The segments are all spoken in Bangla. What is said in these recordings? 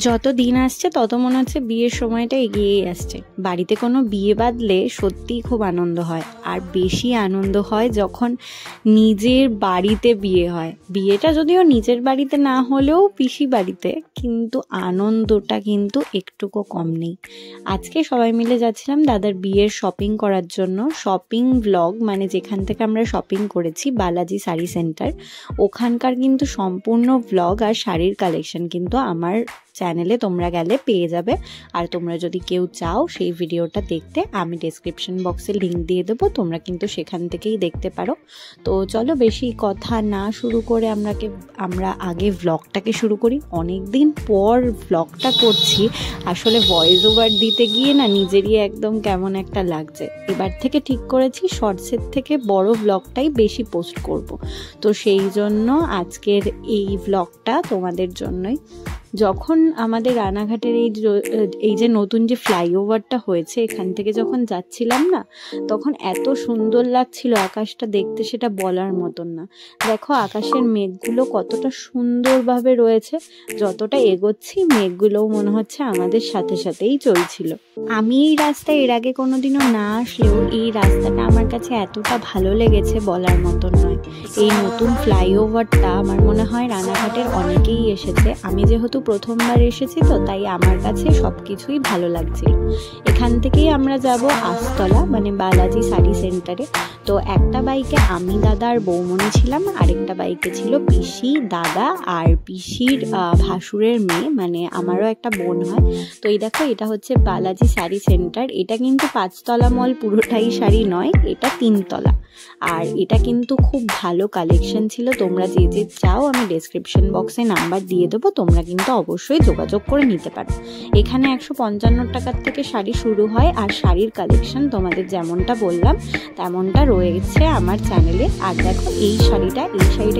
যত দিন আসছে তত মনে হচ্ছে বিয়ের সময়টা এগিয়েই আসছে। বাড়িতে কোনো বিয়ে বাঁধলে সত্যিই খুব আনন্দ হয়, আর বেশি আনন্দ হয় যখন নিজের বাড়িতে বিয়ে হয়। বিয়েটা যদিও নিজের বাড়িতে না হলেও পিসি বাড়িতে, কিন্তু আনন্দটা কিন্তু একটুকু কম নেই। আজকে সবাই মিলে যাচ্ছিলাম দাদার বিয়ের শপিং করার জন্য। শপিং ব্লগ মানে যেখান থেকে আমরা শপিং করেছি, বালাজি শাড়ি সেন্টার, ওখানকার কিন্তু সম্পূর্ণ ব্লগ আর শাড়ির কালেকশন কিন্তু আমার চ্যানেলে তোমরা গেলে পেয়ে যাবে। আর তোমরা যদি কেউ চাও সেই ভিডিওটা দেখতে, আমি ডেসক্রিপশন বক্সে লিঙ্ক দিয়ে দেবো, তোমরা কিন্তু সেখান থেকেই দেখতে পারো। তো চলো বেশি কথা না শুরু করে আমরা আগে ভ্লগটাকে শুরু করি। অনেক দিন পর ভ্লগটা করছি, আসলে ভয়েস ওভার দিতে গিয়ে না নিজেরই একদম কেমন একটা লাগছে। এবার থেকে ঠিক করেছি শর্টসের থেকে বড় ভ্লগটাই বেশি পোস্ট করব। তো সেই জন্য আজকের এই ভ্লগটা তোমাদের জন্যই। যখন আমাদের রানাঘাটের এই যে নতুন যে ফ্লাইওভারটা হয়েছে, এখান থেকে যখন যাচ্ছিলাম না, তখন এত সুন্দর লাগছিল আকাশটা দেখতে, সেটা বলার মতন না। দেখো আকাশের মেঘগুলো কতটা সুন্দরভাবে রয়েছে। যতটা এগোচ্ছি মেঘগুলোও মনে হচ্ছে আমাদের সাথে সাথেই চলছিল। আমি এই রাস্তায় এর আগে কোনোদিনও না আসলেও এই রাস্তাটা আমার কাছে এতটা ভালো লেগেছে বলার মতন নয়। এই নতুন ফ্লাইওভারটা আমার মনে হয় রানাঘাটের অনেকেই এসেছে। আমি যেহেতু প্রথমবার এসেছি তো তাই আমার কাছে সব কিছুই ভালো লাগছিল। এখান থেকেই আমরা যাব আস্তলা মানে বালাজি শাড়ি সেন্টারে। তো একটা বাইকে আমি, দাদা আর বৌমনি ছিলাম, আরেকটা বাইকে ছিল পিসি, দাদা আর পিসির ভাসুরের মেয়ে, মানে আমারও একটা বোন হয়। তো এই দেখো, এটা হচ্ছে বালাজি শাড়ি সেন্টার। এটা কিন্তু 5তলা মল পুরোটাই শাড়ি নয়, এটা 3তলা। আর এটা কিন্তু খুব ভালো কালেকশন ছিল। তোমরা যে যে চাও আমি ডেসক্রিপশন বক্সে নাম্বার দিয়ে দেবো, তোমরা কিন্তু অবশ্যই যোগাযোগ করে নিতে পারো। এখানে 155 টাকার থেকে শাড়ি শুরু হয়, আর শাড়ির কালেকশন তোমাদের যেমনটা বললাম তেমনটা রয়েছে আমার চ্যানেলে। আর দেখো এই শাড়িটা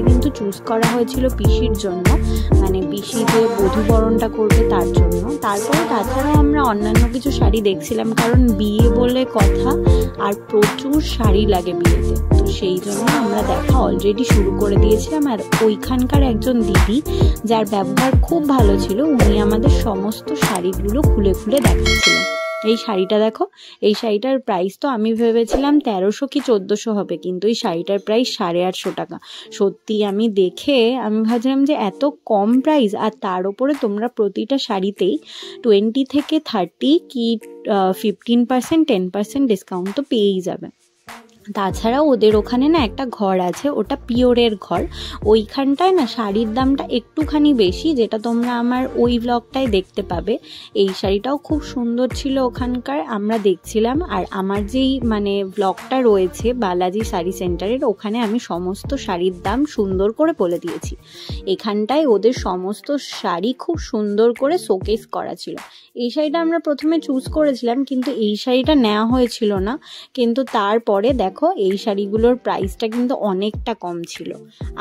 কিন্তু চুজ করা হয়েছিল পিসির জন্য, মানে পিসি যে বধূবরণটা করবে তার জন্য। তারপরে তাছাড়াও আমরা অন্যান্য কিছু শাড়ি দেখছিলাম, কারণ বিয়ে বলে কথা আর প্রচুর শাড়ি লাগে বিয়েতে। তো সেই জন্য আমরা দেখা অলরেডি শুরু করে দিয়েছিলাম। আর ওইখানকার একজন দিদি যার ব্যবহার খুব ভালো ছিল, উনি আমাদের সমস্ত শাড়িগুলো খুলে খুলে দেখাচ্ছিলেন। এই শাড়িটা দেখো, এই শাড়িটার প্রাইস তো আমি ভেবেছিলাম 1300 কি 1400 হবে, কিন্তু এই শাড়িটার প্রাইস 850 টাকা। সত্যি আমি ভাবছিলাম যে এত কম প্রাইস, আর তার উপরে তোমরা প্রতিটা শাড়িতেই 20 থেকে 30 কি 15% 10% ডিসকাউন্ট তো পেয়েই যাবে। তাছাড়াও ওদের ওখানে না একটা ঘর আছে, ওটা পিওরের ঘর। ওইখানটায় না শাড়ির দামটা একটুখানি বেশি, যেটা তোমরা আমার ওই ব্লগটায় দেখতে পাবে। এই শাড়িটাও খুব সুন্দর ছিল ওখানকার, আমরা দেখছিলাম। আর আমার যেই মানে ব্লগটা রয়েছে বালাজি শাড়ি সেন্টারের, ওখানে আমি সমস্ত শাড়ির দাম সুন্দর করে বলে দিয়েছি। এখানটায় ওদের সমস্ত শাড়ি খুব সুন্দর করে শোকেস করা ছিল। এই শাড়িটা আমরা প্রথমে চুজ করেছিলাম, কিন্তু এই শাড়িটা নেওয়া হয়েছিল না। কিন্তু তারপরে দেখো এই শাড়িগুলোর প্রাইসটা কিন্তু অনেকটা কম ছিল।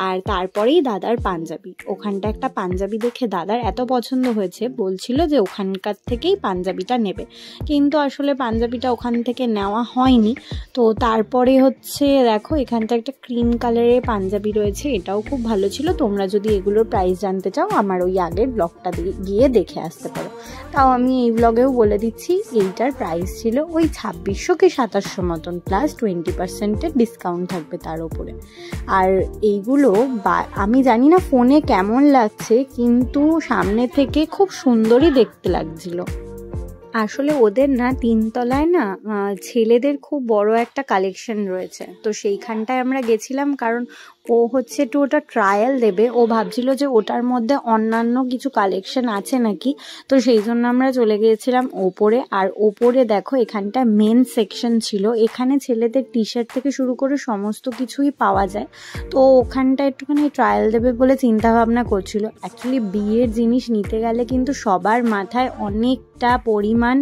আর তারপরেই দাদার পাঞ্জাবি, ওখানটা একটা পাঞ্জাবি দেখে দাদার এত পছন্দ হয়েছে, বলছিল যে ওখানকার থেকেই পাঞ্জাবিটা নেবে, কিন্তু আসলে পাঞ্জাবিটা ওখান থেকে নেওয়া হয়নি। তো তারপরে হচ্ছে দেখো এখানটা একটা ক্রিম কালারের পাঞ্জাবি রয়েছে, এটাও খুব ভালো ছিল। তোমরা যদি এগুলোর প্রাইস জানতে চাও আমার ওই আগের ব্লগটা গিয়ে দেখে আসতে পারো। তাও আমি এই ব্লগেও বলে দিচ্ছি, এইটার প্রাইস ছিল ওই 2600 কি 2700 মতন, প্লাস 20% ডিসকাউন্ট থাকবে তার উপরে। আর এইগুলো আমি জানি না ফোনে কেমন লাগছে, কিন্তু সামনে থেকে খুব সুন্দরই দেখতে লাগছিল। আসলে ওদের না 3তলায় না ছেলেদের খুব বড় একটা কালেকশন রয়েছে। তো সেইখানটায় আমরা গেছিলাম, কারণ ও হচ্ছে একটু ওটা ট্রায়াল দেবে। ও ভাবছিল যে ওটার মধ্যে অন্যান্য কিছু কালেকশন আছে নাকি, তো সেই জন্য আমরা চলে গিয়েছিলাম ওপরে। আর ওপরে দেখো এখানটা মেন সেকশন ছিল, এখানে ছেলেদের টি শার্ট থেকে শুরু করে সমস্ত কিছুই পাওয়া যায়। তো ওখানটা একটুখানি ট্রায়াল দেবে বলে চিন্তা ভাবনা করছিল। অ্যাকচুয়ালি বিয়ের জিনিস নিতে গেলে কিন্তু সবার মাথায় অনেকটা পরিমাণ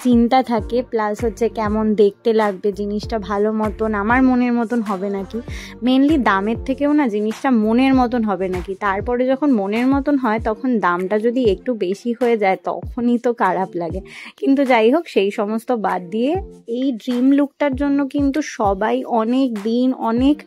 চিন্তা থাকে, প্লাস হচ্ছে কেমন দেখতে লাগবে, জিনিসটা ভালো মতন আমার মনের মতন হবে নাকি, মেনলি দামের থেকেও না জিনিসটা মনের মতন হবে নাকি। তারপরে যখন মনের মতন হয় তখন দামটা যদি একটু বেশি হয়ে যায় তখনই তো খারাপ লাগে। কিন্তু যাই হোক, সেই সমস্ত বাদ দিয়ে এই ড্রিম লুকটার জন্য কিন্তু সবাই অনেক দিন অনেক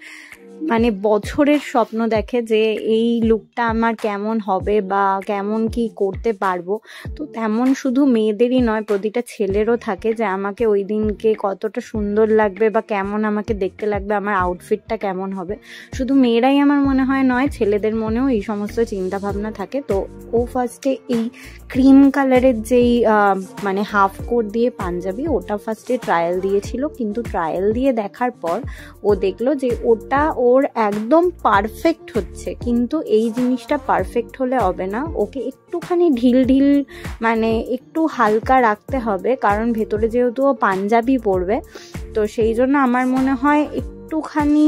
মানে বছরের স্বপ্ন দেখে যে এই লুকটা আমার কেমন হবে বা কেমন কি করতে পারবো। তো তেমন শুধু মেয়েদেরই নয়, প্রতিটা ছেলেরও থাকে যে আমাকে ওই দিনকে কতটা সুন্দর লাগবে বা কেমন আমাকে দেখতে লাগবে, আমার আউটফিটটা কেমন হবে। শুধু মেয়েরাই আমার মনে হয় নয়, ছেলেদের মনেও এই সমস্ত চিন্তা ভাবনা থাকে। তো ও ফার্স্টে এই ক্রিম কালারের যেই মানে হাফ কোট দিয়ে পাঞ্জাবি, ওটা ফার্স্টে ট্রায়াল দিয়েছিল, কিন্তু ট্রায়াল দিয়ে দেখার পর ও দেখলো যে ওটা ওর একদম পারফেক্ট হচ্ছে, কিন্তু এই জিনিসটা পারফেক্ট হলে হবে না, ওকে একটুখানি ঢিল ঢিল মানে একটু হালকা রাখতে হবে, কারণ ভেতরে যেহেতু ও পাঞ্জাবি পরবে। তো সেই জন্য আমার মনে হয় একটুখানি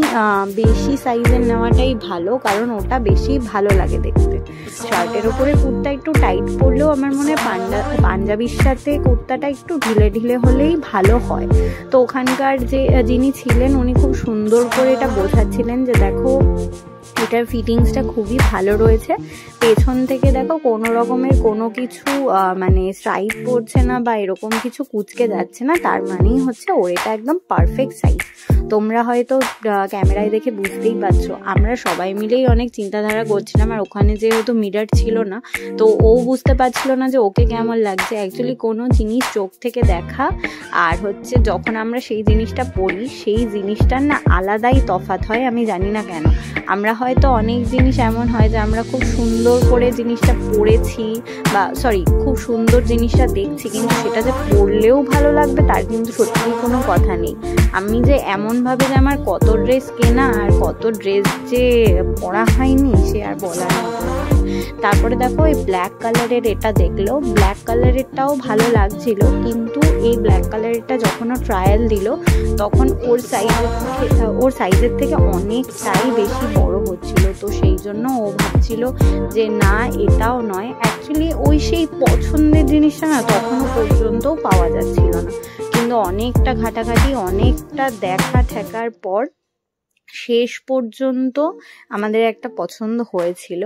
বেশি সাইজের নেওয়াটাই ভালো, কারণ ওটা বেশি ভালো লাগে দেখতে। শার্টের ওপরে কুর্তা একটু টাইট পরলেও আমার মনে হয় পাঞ্জাবির সাথে কুর্তাটা একটু ঢিলে ঢিলে হলেই ভালো হয়। তো ওখানকার যিনি ছিলেন উনি খুব সুন্দর করে এটা বোঝাচ্ছিলেন যে দেখো এটার ফিটিংসটা খুবই ভালো রয়েছে, পেছন থেকে দেখো কোনো রকমের কোনো কিছু মানে স্ট্রাইপ পড়ছে না বা এরকম কিছু কুচকে যাচ্ছে না, তার মানেই হচ্ছে ওর এটা একদম পারফেক্ট সাইজ। তোমরা হয়তো ক্যামেরায় দেখে বুঝতেই পারছো, আমরা সবাই মিলেই অনেক চিন্তাধারা করছিলাম, আর ওখানে যেহেতু মিরর ছিল না, তো ও বুঝতে পারছিল না যে ওকে কেমন লাগছে। অ্যাকচুয়ালি কোনো জিনিস চোখ থেকে দেখা আর হচ্ছে যখন আমরা সেই জিনিসটা পড়ি, সেই জিনিসটার না আলাদাই তফাৎ হয়। আমি জানি না কেন, আমরা হয়তো অনেক জিনিস এমন হয় যে আমরা খুব সুন্দর করে জিনিসটা পড়েছি বা খুব সুন্দর জিনিসটা দেখছি, কিন্তু সেটা যে পরলেও ভালো লাগবে তার কিন্তু সত্যিই কোনো কথা নেই। আমি যে এমনভাবে যে আমার কত ড্রেস কেনা আর কত ড্রেস যে পরা হয়নি সে আর বলার মতো না। তারপরে দেখো এই ব্ল্যাক কালারের এটা দেখলো, ব্ল্যাক কালারেরটাও ভালো লাগছিল, কিন্তু এই ব্ল্যাক কালারেরটা যখন ও ট্রায়াল দিল তখন ওর সাইজের থেকে অনেকটাই বেশি বড় হচ্ছিল। তো সেই জন্য ও ভাবছিল যে না এটাও নয়। অ্যাকচুয়ালি ওই সেই পছন্দের জিনিসটা না তখনও পর্যন্তও পাওয়া যাচ্ছিল না, কিন্তু অনেকটা ঘাটাঘাটি অনেকটা দেখা ঠেকার পর শেষ পর্যন্ত আমাদের একটা পছন্দ হয়েছিল।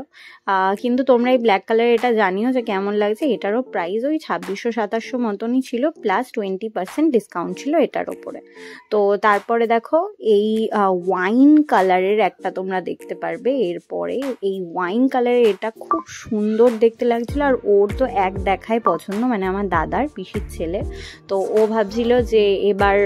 কিন্তু তোমরা এই ব্ল্যাক কালার এটা জানিও যে কেমন লাগছে। এটারও প্রাইস ওই 2600-2700 মতনই ছিল, প্লাস 20% ডিসকাউন্ট ছিল এটার ওপরে। তো তারপরে দেখো এই ওয়াইন কালারের একটা তোমরা দেখতে পারবে এরপরে। এই ওয়াইন কালারের এটা খুব সুন্দর দেখতে লাগছিল, আর ওর তো এক দেখায় পছন্দ, মানে আমার দাদার পিসির ছেলে। তো ও ভাবছিল যে এবার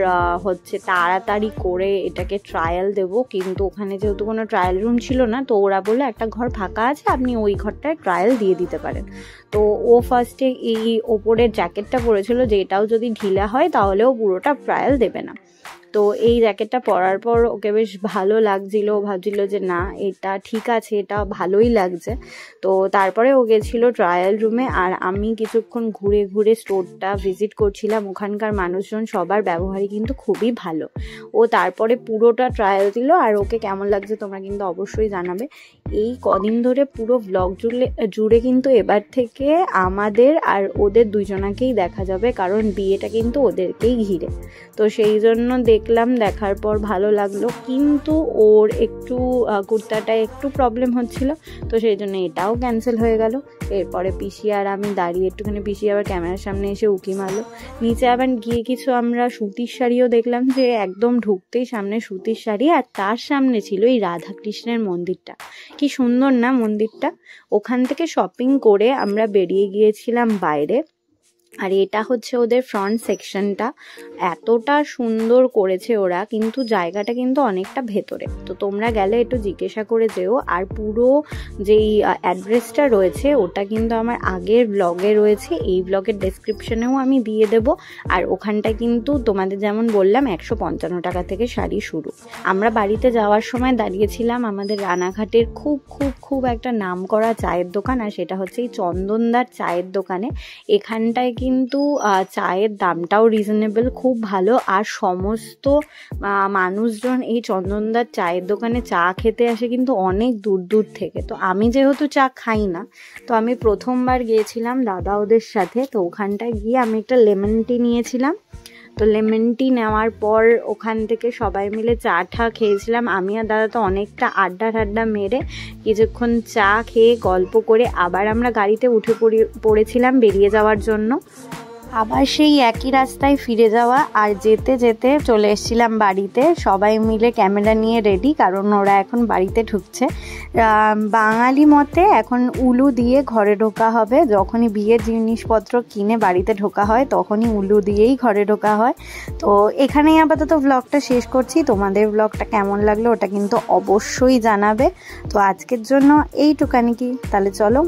হচ্ছে তাড়াতাড়ি করে এটাকে ট্রায়াল দেবো, কিন্তু ওখানে যেহেতু কোনো ট্রায়াল রুম ছিল না, তো ওরা বললো একটা ঘর ফাঁকা আছে, আপনি ওই ঘরটায় ট্রায়াল দিয়ে দিতে পারেন। তো ও ফার্স্টে এই ওপরের জ্যাকেটটা পরেছিল, যে এটাও যদি ঢিলা হয় তাহলেও পুরোটা ট্রায়াল দেবে না। তো এই জ্যাকেটটা পরার পর ওকে বেশ ভালো লাগছিল, ভাবছিল যে না এটা ঠিক আছে, এটা ভালোই লাগছে। তো তারপরে ও গেছিল ট্রায়াল রুমে, আর আমি কিছুক্ষণ ঘুরে ঘুরে স্টোরটা ভিজিট করছিলাম। ওখানকার মানুষজন সবার ব্যবহারই কিন্তু খুবই ভালো। ও তারপরে পুরোটা ট্রায়াল দিল, আর ওকে কেমন লাগছে তোমরা কিন্তু অবশ্যই জানাবে। এই কদিন ধরে পুরো ব্লগ জুড়ে কিন্তু এবার থেকে আমাদের আর ওদের দুজনাকেই দেখা যাবে, কারণ বিয়েটা কিন্তু ওদেরকেই ঘিরে। তো সেই জন্য দেখলাম, দেখার পর ভালো লাগলো, কিন্তু ওর একটু কুর্তাটা একটু প্রবলেম হচ্ছিল, তো সেই জন্য এটাও ক্যান্সেল হয়ে গেল। এরপরে পিসি আর আমি দাঁড়িয়ে একটুখানি, পিসি আবার ক্যামেরার সামনে এসে উকি মারলো। নিচে আবার গিয়ে কিছু আমরা সুতির শাড়িও দেখলাম, যে একদম ঢুকতেই সামনে সুতির শাড়ি, আর তার সামনে ছিল এই রাধাকৃষ্ণের মন্দিরটা। কি সুন্দর না মন্দিরটা। ওখান থেকে শপিং করে আমরা বেরিয়ে গিয়েছিলাম বাইরে, আর এটা হচ্ছে ওদের ফ্রন্ট সেকশনটা। এতটা সুন্দর করেছে ওরা, কিন্তু জায়গাটা কিন্তু অনেকটা ভেতরে। তো তোমরা গেলে একটু জিজ্ঞাসা করে যেও। আর পুরো যেই অ্যাড্রেসটা রয়েছে ওটা কিন্তু আমার আগের ব্লগে রয়েছে, এই ব্লগের ডেসক্রিপশনেও আমি দিয়ে দেব। আর ওখানটায় কিন্তু তোমাদের যেমন বললাম 155 টাকা থেকে শাড়ি শুরু। আমরা বাড়িতে যাওয়ার সময় দাঁড়িয়েছিলাম আমাদের রানাঘাটের খুব খুব খুব একটা নাম করা চায়ের দোকান, আর সেটা হচ্ছে এই চন্দনদার চায়ের দোকানে। এখানটায় কিন্তু চায়ের দামটাও রিজনেবল, খুব ভালো। আর সমস্ত মানুষজন এই চন্দনদার চায়ের দোকানে চা খেতে আসে কিন্তু অনেক দূর দূর থেকে। তো আমি যেহেতু চা খাই না, তো আমি প্রথমবার গিয়েছিলাম দাদা ওদের সাথে। তো ওখানটায় গিয়ে আমি একটা লেমন টি নিয়েছিলাম। তো লেমন টি নেওয়ার পর ওখান থেকে সবাই মিলে চা ঠা খেয়েছিলাম। আমি আর দাদা তো অনেকটা আড্ডা মেরে কিছুক্ষণ চা খেয়ে গল্প করে আবার আমরা গাড়িতে উঠে পড়েছিলাম বেরিয়ে যাওয়ার জন্য। আবার সেই একই রাস্তায় ফিরে যাওয়া, আর যেতে যেতে চলে এসেছিলাম বাড়িতে। সবাই মিলে ক্যামেরা নিয়ে রেডি, কারণ ওরা এখন বাড়িতে ঢুকছে। বাঙালি মতে এখন উলু দিয়ে ঘরে ঢোকা হবে। যখনই বিয়ের জিনিসপত্র কিনে বাড়িতে ঢোকা হয় তখনই উলু দিয়েই ঘরে ঢোকা হয়। তো এখানেই আপাতত ব্লগটা শেষ করছি। তোমাদের ব্লগটা কেমন লাগলো ওটা কিন্তু অবশ্যই জানাবে। তো আজকের জন্য এইটুকানি কি, তাহলে চলো।